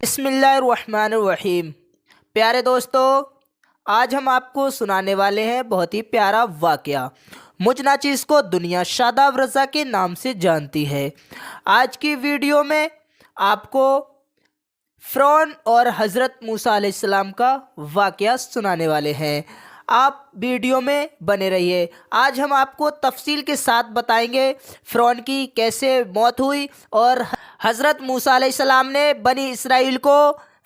بسم اللہ الرحمن الرحیم۔ پیارے دوستو، آج ہم آپ کو سنانے والے ہیں بہت ہی پیارا واقعہ۔ مجھ ناچیز کو دنیا شاداب رضا کے نام سے جانتی ہے۔ آج کی ویڈیو میں آپ کو فرعون اور حضرت موسیٰ علیہ السلام کا واقعہ سنانے والے ہیں۔ آپ ویڈیو میں بنے رہیے۔ آج ہم آپ کو تفصیل کے ساتھ بتائیں گے فرعون کی کیسے موت ہوئی اور حضرت موسیٰ علیہ السلام نے بنی اسرائیل کو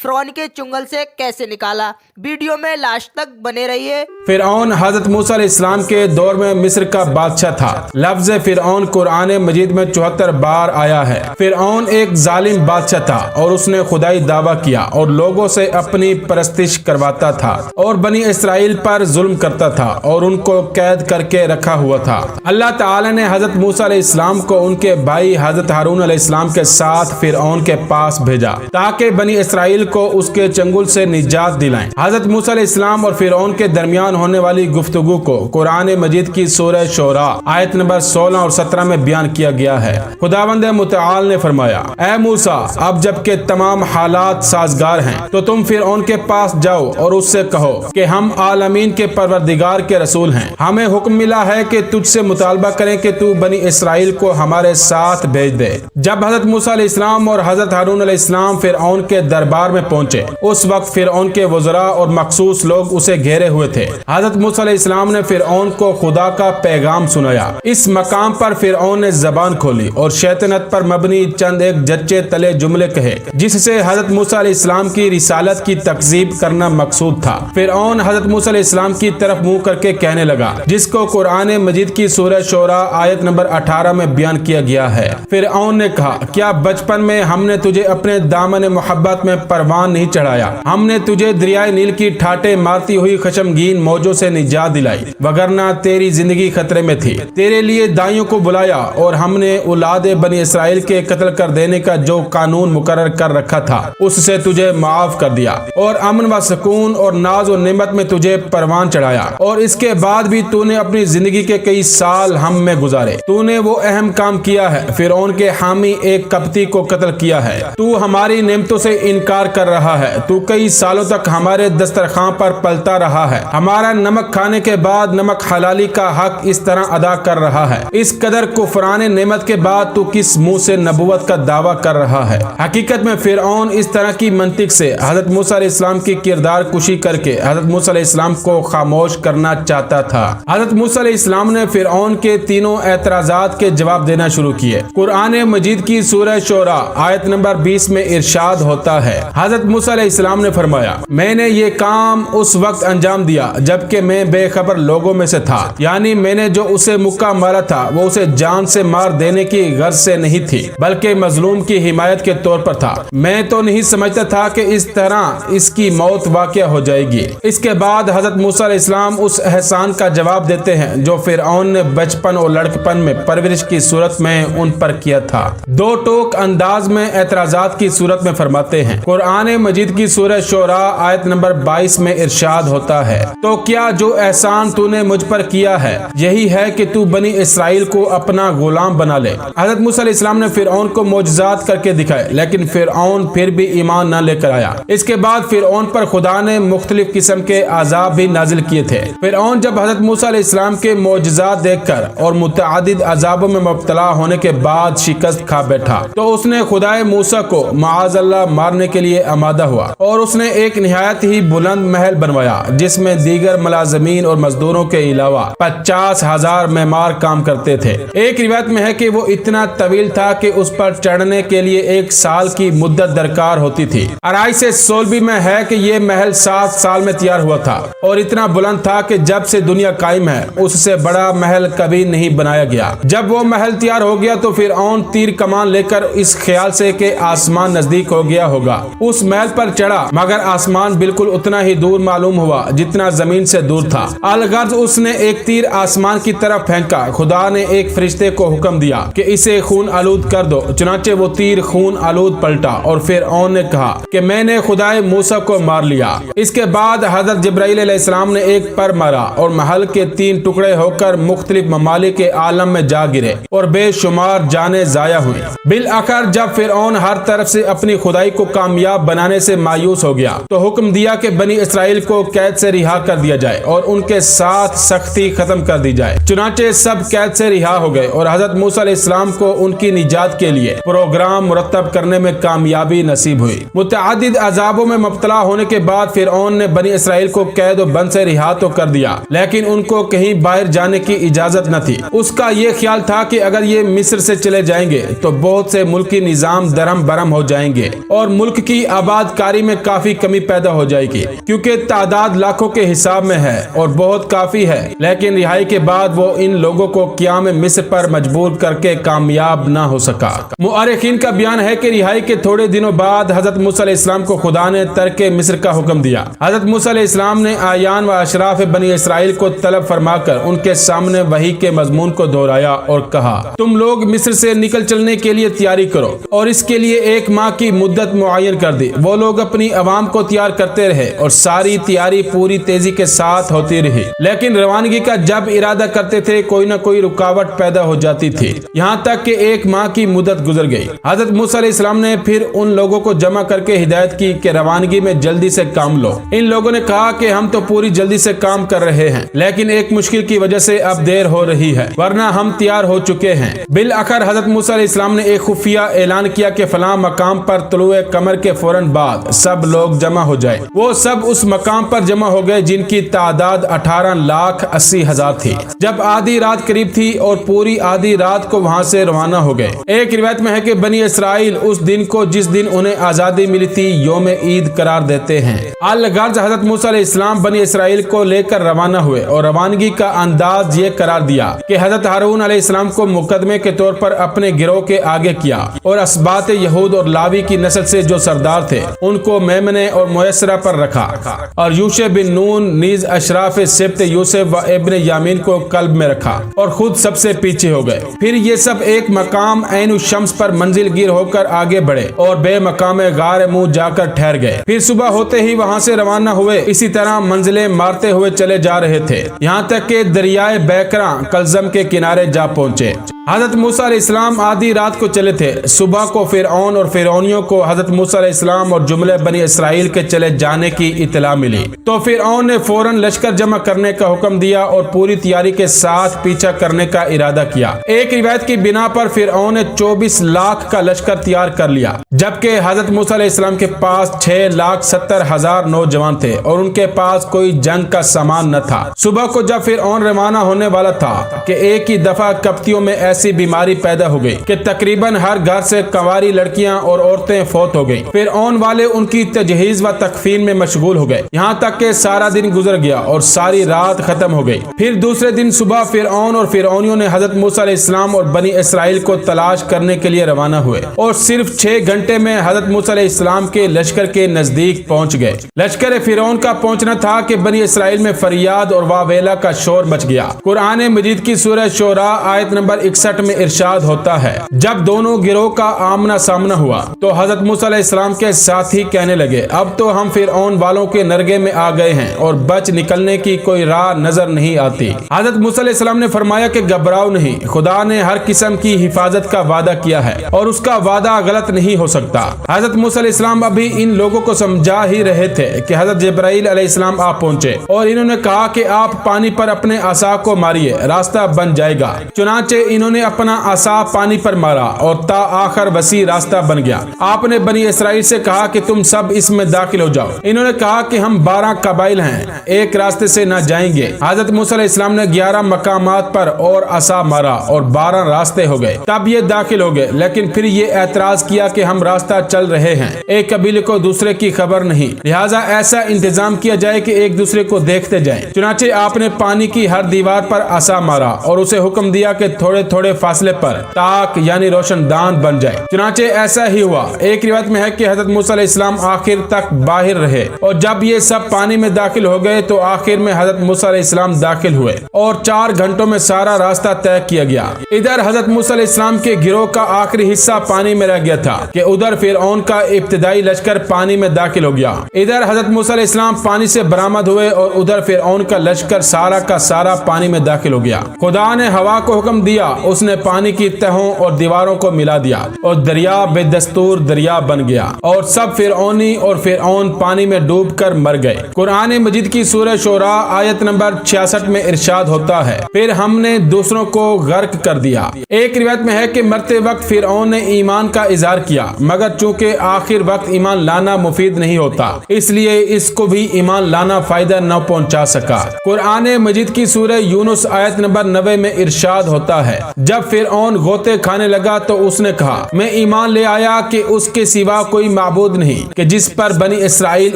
فرعون کے چنگل سے کیسے نکالا۔ ویڈیو میں لاسٹ تک بنے رہیے۔ فرعون حضرت موسیٰ علیہ السلام کے دور میں مصر کا بادشاہ تھا۔ لفظ فرعون قرآن مجید میں 74 بار آیا ہے۔ فرعون ایک ظالم بادشاہ تھا اور اس نے خدائی دعویٰ کیا اور لوگوں سے اپنی پرستش کرواتا تھا اور بنی اسرائیل پر ظلم کرتا تھا اور ان کو قید کر کے رکھا ہوا تھا۔ اللہ تعالی نے حضرت موسیٰ علیہ السلام کو ان کے بھائی حضرت ہارون علیہ السلام کے ساتھ فرعون کے پاس بھیجا تاکہ بنی اسرائیل کو اس کے چنگل سے نجات دلائیں۔ حضرت موسیٰ علیہ السلام اور فرعون کے درمیان ہونے والی گفتگو کو قرآن مجید کی سورہ شعراء آیت نمبر 16 اور 17 میں بیان کیا گیا ہے۔ خداوند متعال نے فرمایا، اے موسیٰ، اب جب کہ تمام حالات سازگار ہیں تو تم فرعون کے پاس جاؤ اور اس سے کہو کہ ہم عالمین کے پروردگار کے رسول ہیں۔ ہمیں حکم ملا ہے کہ تجھ سے مطالبہ کریں کہ تو بنی اسرائیل کو ہمارے ساتھ بھیج دے۔ جب حضرت موسیٰ علیہ السلام اور حضرت ہارون علیہ السلام فرعون کے دربار میں پہنچے، اس وقت فرعون کے وزراء اور مخصوص لوگ اسے گھیرے ہوئے تھے۔ حضرت موسیٰ علیہ السلام نے فرعون کو خدا کا پیغام سنایا۔ اس مقام پر فرعون نے زبان کھولی اور شیطنت پر مبنی چند ایک جچے تلے جملے کہے جس سے حضرت موسیٰ علیہ السلام کی رسالت کی تکذیب کرنا مقصود تھا۔ فرعون حضرت موسیٰ علیہ السلام کی طرف منہ کر کے کہنے لگا، جس کو قرآن مجید کی سورہ شعراء آیت نمبر 18 میں بیان کیا گیا ہے۔ فرعون نے کہا، کیا بچپن میں ہم نے تجھے اپنے دامن محبت میں پروان نہیں چڑھایا؟ ہم نے تجھے دریائے نیل کی ٹھاٹے مارتی ہوئی خشمگین موجوں سے نجات دلائی، وگرنہ تیری زندگی خطرے میں تھی۔ تیرے لیے دائیوں کو بلایا اور ہم نے اولاد بنی اسرائیل کے قتل کر دینے کا جو قانون مقرر کر رکھا تھا اس سے تجھے معاف کر دیا اور امن و سکون اور ناز و نعمت میں تجھے پروان چڑھایا، اور اس کے بعد بھی تو نے اپنی زندگی کے کئی سال ہم میں گزارے۔ تو نے وہ اہم کام کیا ہے، فرعون کے حامی ایک قبطی کو قتل کیا ہے۔ تو ہماری نعمتوں سے انکار کر رہا ہے۔ تو کئی سالوں تک ہمارے دسترخوان پر پلتا رہا ہے۔ ہمارا نمک کھانے کے بعد نمک حلالی کا حق اس طرح ادا کر رہا ہے۔ اس قدر کفران نعمت کے بعد تو کس منہ سے نبوت کا دعویٰ کر رہا ہے؟ حقیقت میں فرعون اس طرح کی منطق سے حضرت موسیٰ علیہ السلام کی کردار کشی کر کے حضرت موسیٰ علیہ السلام کو خاموش کرنا چاہتا تھا۔ حضرت موسیٰ علیہ السلام نے فرعون کے تینوں اعتراضات کے جواب دینا شروع کیے۔ قرآن مجید کی سورہ شعراء آیت نمبر 20 میں ارشاد ہوتا ہے، حضرت موسیٰ علیہ السلام نے فرمایا، میں نے یہ کام اس وقت انجام دیا جبکہ میں بے خبر لوگوں میں سے تھا، یعنی میں نے جو اسے مکہ مارا تھا وہ اسے جان سے مار دینے کی غرض سے نہیں تھی بلکہ مظلوم کی حمایت کے طور پر تھا۔ میں تو نہیں سمجھتا تھا کہ اس طرح اس کی موت واقع ہو جائے گی۔ اس کے بعد حضرت موسیٰ علیہ السلام اس احسان کا جواب دیتے ہیں جو فرعون نے بچپن اور لڑکپن میں پرورش کی صورت میں ان پر کیا تھا۔ دو ٹوک انداز میں اعتراضات کی صورت میں فرماتے ہیں۔ قرآن مجید کی سورہ شعراء آیت نمبر 22 میں ارشاد ہوتا ہے، تو کیا جو احسان تو نے مجھ پر کیا ہے یہی ہے کہ تو بنی اسرائیل کو اپنا غلام بنا لے۔ حضرت موسیٰ علیہ السلام نے فرعون کو معجزات کر کے دکھائے لیکن فرعون پھر بھی ایمان نہ لے کر آیا۔ اس کے بعد فرعون پر خدا نے مختلف قسم کے عذاب بھی نازل کیے تھے۔ فرعون جب حضرت موسیٰ علیہ السلام کے معجزات دیکھ کر اور متعدد عذابوں میں مبتلا ہونے کے بعد شکست کھا بیٹھا تو اس نے خدائے موسیٰ کو معاذ اللہ مارنے کے لیے آمادہ ہوا اور اس نے ایک نہایت ہی بلند محل بنوایا جس میں دیگر ملازمین اور مزدوروں کے علاوہ 50,000 معمار کام کرتے تھے۔ ایک روایت میں ہے کہ وہ اتنا طویل تھا کہ اس پر چڑھنے کے لیے 1 سال کی مدت درکار ہوتی تھی۔ آرائش سولبی میں ہے کہ یہ محل 7 سال میں تیار ہوا تھا اور اتنا بلند تھا کہ جب سے دنیا قائم ہے اس سے بڑا محل کبھی نہیں بنایا گیا۔ جب وہ محل تیار ہو گیا تو فرعون تیر کمان لے کر اس خیال سے کہ آسمان نزدیک ہو گیا ہوگا اس محل پر چڑھا، مگر آسمان بالکل اتنا ہی دور معلوم ہوا جتنا زمین سے دور تھا۔ الغرض اس نے ایک تیر آسمان کی طرف پھینکا۔ خدا نے ایک فرشتے کو حکم دیا کہ اسے خون آلود کر دو، چنانچہ وہ تیر خون آلود پلٹا اور فرعون نے کہا کہ میں نے خدائے موسیٰ کو مار لیا۔ اس کے بعد حضرت جبرائیل علیہ السلام نے ایک پر مارا اور محل کے 3 ٹکڑے ہو کر مختلف ممالک کے عالم میں جا گرے اور بے شمار جانیں ضائع ہوئی۔ بالآخر جب فرعون ہر طرف سے اپنی خدائی کو کامیاب جواب بنانے سے مایوس ہو گیا تو حکم دیا کہ بنی اسرائیل کو قید سے رہا کر دیا جائے اور ان کے ساتھ سختی ختم کر دی جائے۔ چنانچہ سب قید سے رہا ہو گئے اور حضرت موسیٰ علیہ السلام کو ان کی نجات کے لیے پروگرام مرتب کرنے میں کامیابی نصیب ہوئی۔ متعدد عذابوں میں مبتلا ہونے کے بعد فرعون نے بنی اسرائیل کو قید و بند سے رہا تو کر دیا، لیکن ان کو کہیں باہر جانے کی اجازت نہ تھی۔ اس کا یہ خیال تھا کہ اگر یہ مصر سے چلے جائیں گے تو بہت سے ملکی نظام درہم برہم ہو جائیں گے اور ملک کی آباد کاری میں کافی کمی پیدا ہو جائے گی، کیونکہ تعداد لاکھوں کے حساب میں ہے اور بہت کافی ہے۔ لیکن رہائی کے بعد وہ ان لوگوں کو قیام مصر پر مجبور کر کے کامیاب نہ ہو سکا۔ مؤرخین کا بیان ہے کہ رہائی کے تھوڑے دنوں بعد حضرت موسیٰ علیہ السلام کو خدا نے ترک مصر کا حکم دیا۔ حضرت موسیٰ علیہ السلام نے اعیان و اشراف بنی اسرائیل کو طلب فرما کر ان کے سامنے وحی کے مضمون کو دہرایا اور کہا، تم لوگ مصر سے نکل چلنے کے لیے تیاری کرو، اور اس کے لیے 1 ماہ کی مدت معین کر دی۔ وہ لوگ اپنی عوام کو تیار کرتے رہے اور ساری تیاری پوری تیزی کے ساتھ ہوتی رہی، لیکن روانگی کا جب ارادہ کرتے تھے کوئی نہ کوئی رکاوٹ پیدا ہو جاتی تھی، یہاں تک کہ 1 ماہ کی مدت گزر گئی۔ حضرت موسیٰ علیہ السلام نے پھر ان لوگوں کو جمع کر کے ہدایت کی کہ روانگی میں جلدی سے کام لو۔ ان لوگوں نے کہا کہ ہم تو پوری جلدی سے کام کر رہے ہیں، لیکن ایک مشکل کی وجہ سے اب دیر ہو رہی ہے، ورنہ ہم تیار ہو چکے ہیں۔ بالآخر حضرت موسیٰ علیہ السلام نے ایک خفیہ اعلان کیا کہ فلاں مقام پر طلوع قمر کے فوراً بعد سب لوگ جمع ہو جائے۔ وہ سب اس مقام پر جمع ہو گئے جن کی تعداد 18,80,000 تھی۔ جب آدھی رات قریب تھی اور پوری آدھی رات کو وہاں سے روانہ ہو گئے۔ ایک روایت میں ہے کہ بنی اسرائیل اس دن کو جس دن انہیں آزادی ملی تھی یوم عید قرار دیتے ہیں۔ الغرض حضرت موسیٰ علیہ السلام بنی اسرائیل کو لے کر روانہ ہوئے اور روانگی کا انداز یہ قرار دیا کہ حضرت ہارون علیہ السلام کو مقدمے کے طور پر اپنے گروہ کے آگے کیا اور اسباط یہود اور لاوی کی نسل سے جو سردار تھے ان کو میمنے اور میسرہ پر رکھا، اور یوشع بن نون نیز اشراف سبط یوسف و ابن یامین کو قلب میں رکھا اور خود سب سے پیچھے ہو گئے۔ پھر یہ سب ایک مقام عین الشمس پر منزل گیر ہو کر آگے بڑھے اور بے مقام غار منہ جا کر ٹھہر گئے۔ پھر صبح ہوتے ہی وہاں سے روانہ ہوئے، اسی طرح منزلیں مارتے ہوئے چلے جا رہے تھے، یہاں تک کہ دریائے بیکراں کلزم کے کنارے جا پہنچے۔ حضرت موسیٰ علیہ السلام آدھی رات کو چلے تھے۔ صبح کو فرعون اور فرعونیوں کو حضرت موسیٰ علیہ السلام اور جملے بنی اسرائیل کے چلے جانے کی اطلاع ملی، تو فرعون نے فوراً لشکر جمع کرنے کا حکم دیا اور پوری تیاری کے ساتھ پیچھا کرنے کا ارادہ کیا۔ ایک روایت کی بنا پر فرعون نے 24 لاکھ کا لشکر تیار کر لیا، جبکہ حضرت موسیٰ علیہ السلام کے پاس 6,70,000 نوجوان تھے اور ان کے پاس کوئی جنگ کا سامان نہ تھا۔ صبح کو جب فرعون روانہ ہونے والا تھا کہ ایک ہی دفعہ کپتیوں میں ایسی بیماری پیدا ہو گئی کہ تقریباً ہر گھر سے کنواری لڑکیاں اور عورتیں فوت ہو گئیں۔ فرعون والے ان کی تجہیز و تکفین میں مشغول ہو گئے، یہاں تک کہ سارا دن گزر گیا اور ساری رات ختم ہو گئی۔ پھر دوسرے دن صبح فرعون اور فرعونیوں نے حضرت موسیٰ علیہ السلام اور بنی اسرائیل کو تلاش کرنے کے لیے روانہ ہوئے اور صرف 6 گھنٹے میں حضرت موسیٰ علیہ السلام کے لشکر کے نزدیک پہنچ گئے۔ لشکر فرعون کا پہنچنا تھا کہ بنی اسرائیل میں فریاد اور واویلا کا شور مچ گیا۔ قرآن مجید کی سورہ شعراء آیت نمبر 61 میں ارشاد ہوتا ہے، جب دونوں گروہ کا آمنا سامنا ہوا تو حضرت موسیٰ علیہ السلام کے ساتھی کہنے لگے، اب تو ہم فرعون والوں کے نرگے میں آ گئے ہیں اور بچ نکلنے کی کوئی راہ نظر نہیں آتی۔ حضرت موسیٰ علیہ السلام نے فرمایا کہ گھبراؤ نہیں، خدا نے ہر قسم کی حفاظت کا وعدہ کیا ہے اور اس کا وعدہ غلط نہیں ہو سکتا۔ حضرت موسیٰ علیہ السلام ابھی ان لوگوں کو سمجھا ہی رہے تھے کہ حضرت جبرائیل علیہ السلام آ پہنچے اور انہوں نے کہا کہ آپ پانی پر اپنے عصا کو ماریے، راستہ بن جائے گا۔ چنانچہ انہوں نے اپنا عصا پانی پر مارا اور تا آخر وسیع راستہ بن گیا۔ آپ نے بنی اسرائیل سے کہا کہ تم سب اس میں داخل ہو جاؤ۔ انہوں نے کہا کہ ہم 12 قبائل ہیں، ایک راستے سے نہ جائیں گے۔ حضرت موسیٰ علیہ السلام نے 11 مقامات پر اور عصا مارا اور 12 راستے ہو گئے، تب یہ داخل ہو گئے، لیکن پھر یہ اعتراض کیا کہ ہم راستہ چل رہے ہیں، ایک قبیلے کو دوسرے کی خبر نہیں، لہٰذا ایسا انتظام کیا جائے کہ ایک دوسرے کو دیکھتے جائیں۔ چنانچہ آپ نے پانی کی ہر دیوار پر عصا مارا اور اسے حکم دیا کہ تھوڑے تھوڑے فاصلے پر تاک یعنی روشن دان بن جائے۔ چنانچہ ایسا ہی ہوا۔ ایک روایت میں ہے کہ حضرت موسیٰ علیہ السلام آخر تک باہر رہے اور جب یہ سب پانی میں داخل ہو گئے تو آخر میں حضرت موسیٰ علیہ السلام داخل ہوئے اور 4 گھنٹوں میں سارا راستہ طے کیا گیا۔ ادھر حضرت موسیٰ علیہ السلام کے گروہ کا آخری حصہ پانی میں رہ گیا تھا کہ ادھر فرعون کا ابتدائی لشکر پانی میں داخل ہو گیا۔ ادھر حضرت موسیٰ علیہ السلام پانی سے برآمد ہوئے اور ادھر فرعون کا لشکر سارا کا سارا پانی میں داخل ہو گیا۔ خدا نے ہوا کو حکم دیا، اس نے پانی کی تہوں اور دیواروں کو ملا دیا اور دریا بے دستور دریا بن گیا۔ اور سب فرعونی اور فرعون پانی میں ڈوب کر مر گئے۔ قرآن مجید کی سورہ شعراء آیت نمبر 66 میں ارشاد ہوتا ہے، پھر ہم نے دوسروں کو غرق کر دیا۔ ایک روایت میں ہے کہ مرتے وقت فرعون نے ایمان کا اظہار کیا، مگر چونکہ آخر وقت ایمان لانا مفید نہیں ہوتا، اس لیے اس کو بھی ایمان لانا فائدہ نہ پہنچا سکا۔ قرآن مجید کی سورہ یونس آیت نمبر 90 میں ارشاد ہوتا ہے، جب فرعون غوطے کھانے لگا تو اس نے کہا، میں ایمان لے آیا کہ اس کے سوا کوئی معبود نہیں کہ جس پر بنی اسرائیل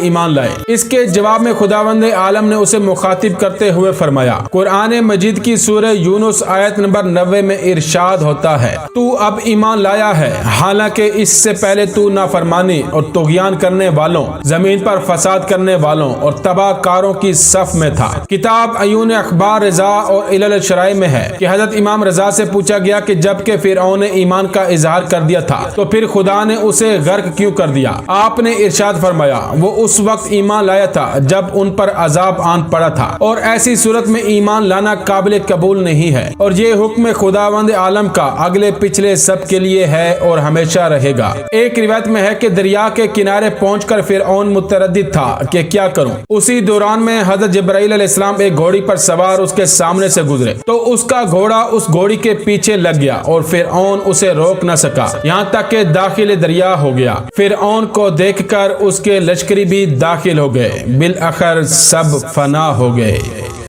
ایمان لائے۔ اس کے جواب میں خداوند عالم نے اسے مخاطب کرتے ہوئے فرمایا، قرآن مجید کی سورہ یونس آیت نمبر 90 میں ارشاد ہوتا ہے، تو اب ایمان لایا ہے، حالانکہ اس سے پہلے تو نافرمانی اور طغیان کرنے والوں، زمین پر فساد کرنے والوں اور تباہ کاروں کی صف میں تھا۔ کتاب عیون اخبار رضا اور علل الشرائع میں ہے کہ حضرت امام رضا سے پوچھا گیا کہ جب کہ فرعون نے ایمان کا اظہار کر دیا تھا تو پھر خدا نے اسے غرق کیوں کر دیا؟ آپ نے ارشاد فرمایا، وہ اس وقت ایمان لایا تھا جب ان پر عذاب آن پڑا تھا، اور ایسی صورت میں ایمان لانا قابل قبول نہیں ہے، اور یہ حکم خداوند عالم کا اگلے پچھلے سب کے لیے ہے اور ہمیشہ رہے گا۔ ایک روایت میں ہے کہ دریا کے کنارے پہنچ کر فرعون متردد تھا کہ کیا کروں۔ اسی دوران میں حضرت جبرائیل علیہ السلام ایک گھوڑی پر سوار اس کے سامنے سے گزرے تو اس کا گھوڑا اس گھوڑی کے پیچھے لگ گیا اور فرعون اسے روک نہ سکا، یہاں تک کہ داخل دریا ہو گیا۔ فرعون کو دیکھ کر اس کے لشکری بھی داخل ہو گئے، بالآخر سب فنا ہو گئے۔